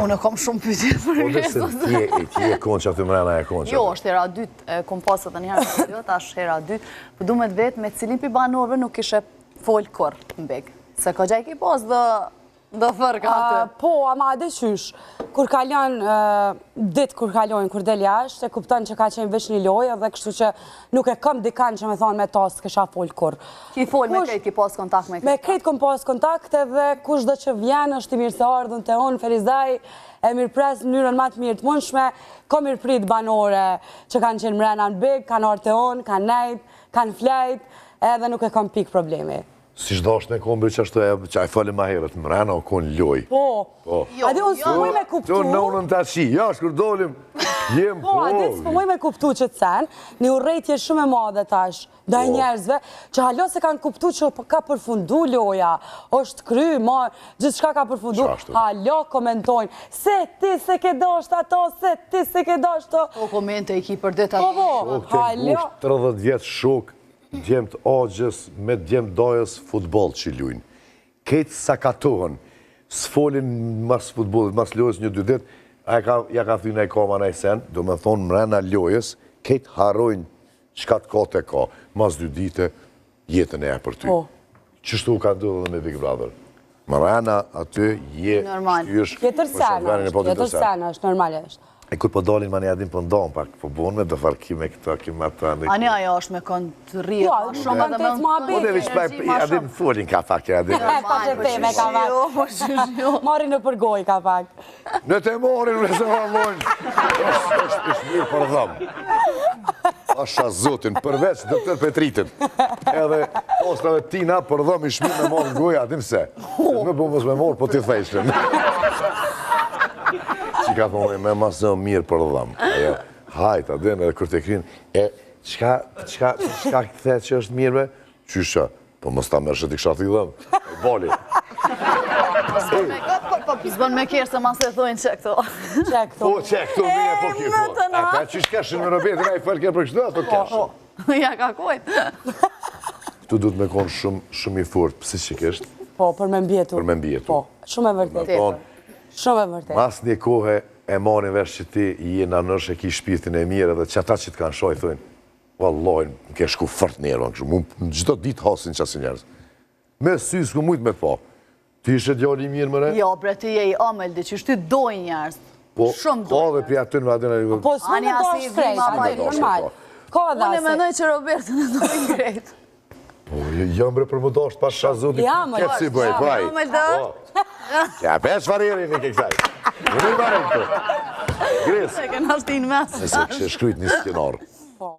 Unë kom shumë pyetje për Nëse ti e konqa të mrena e konqa. Jo, është hera dytë, kom pasë të njërë të jo, tash hera dytë, për du me të vetë me cilin për banorëve nuk ishe folë kur në begë. Se ka gjaj ki pas dhe fërka atë. Po, ama adhe qysh, kur kalon, ditë kur kalojnë, kur del jashtë, e kupton që ka qenë veç një lojë, dhe kështu që nuk e kam dikan që me thonë me tas kësha folë kur. Ki folë me krejt, ki pas kontakt me krejt? Me krejt kom pas kontakt dhe kush dhe që vjen është i mirë se ardhën të unë, Ferizaj, e mirë presë në njërën matë mirë të mundshme, ko mirë prit banore që kanë qenë mrena në big, kanë orë të unë, kanë nejt, kanë flejt, edhe nuk e kam pik problemi. Si shdash në kombe që ashtu që a i fali ma herët, mrena o konë loj. Po, adi unë së mëj me kuptu. Të në unën të ashi, shkur dolim, jem po. Po, adi së mëj me kuptu që të sen, një urejtje shumë e madhe tash, dhe njerëzve, që halo se kanë kuptu që ka përfundu loja, është kry, gjithë shka ka përfundu, halo komentojnë, se ti se ke dasht ato, se ti se ke dasht ato. Po, komente i ki për deta. Po, halo. 30 vjetë shok, djemt agjës me djemt dajës futbol që lujnë. Ketë sakatohen, s'folin mas futbolit, mas lojës një dy dit, ja ka thynë e koma në e sen, do me thonë mrena lojës, ketë harojnë qka të ka të ka, mas dy dite jetën e për ty. Qështu ka ndodhë dhe me Big Brother? Mrena aty je shtysh... Jetër sana është, normal është. E kur po dalin ma një adin për ndonë, pak po bonë me dëfarkime këta, kima të... Ani ajo është me kënë të rrjet, ma shumë edhe me në... Unë e vishë pak, adin folin ka pak, adin. Pa që teme ka pak. Marin në përgoj ka pak. Në te morin, në se marlojnë. është mirë për dhamë. Asha zotin, përveç Dr. Petritin. Edhe postave tina për dhamë i shmirë me morë në goj, adin se. Në bëmës me morë, po t'i thejshtën. Që ka thonë me masë mirë për dhamë. Hajt, adin edhe kërë të krinë. E, qka këthe që është mirëve? Qysha, po mës ta mërë që t'i kësha t'i dhamë. Boli. Zbën me kjerë se masë e thojnë që këto. Po, që këto mire po kjerë. E, ka qysh keshën në rëbetin, a i fërë kjerë për kështë, ato keshën. Ja, ka kojtë. Tu du të me konë shumë i fort, pësi që kështë? Po, për me mbjetu. Për me mbjetu. Po, shumë e vërtet. Shumë e vërtet. Mas një kohë e marin vesh që ti je në nërsh e ki shpirtin e mire dhe që ata që të kanë shoj, thujnë, vallojnë, më ke shku fërt njerë, në gjithë ditë hasin që asë njerës. Me sy s'ku mujtë me të pa. Ti ishe djali mirë më re? Jo, bre, ti je i amel dhe që shty dojnë njerës. Shumë dojnë. Po, dhe pri aty në adina... Po, s'u në do shkrejt, atë e normal. Ka dhe Unë e menoj që Robertën e dojnë krejt. Jam bre për më dasht pas shazotit, këtë si bëj, paj. Ja, pesh fariri një ke kësaj. Në një barë këtu. Gris. Se kënë ashtin mes. Nëse kështë shkryt një skenar.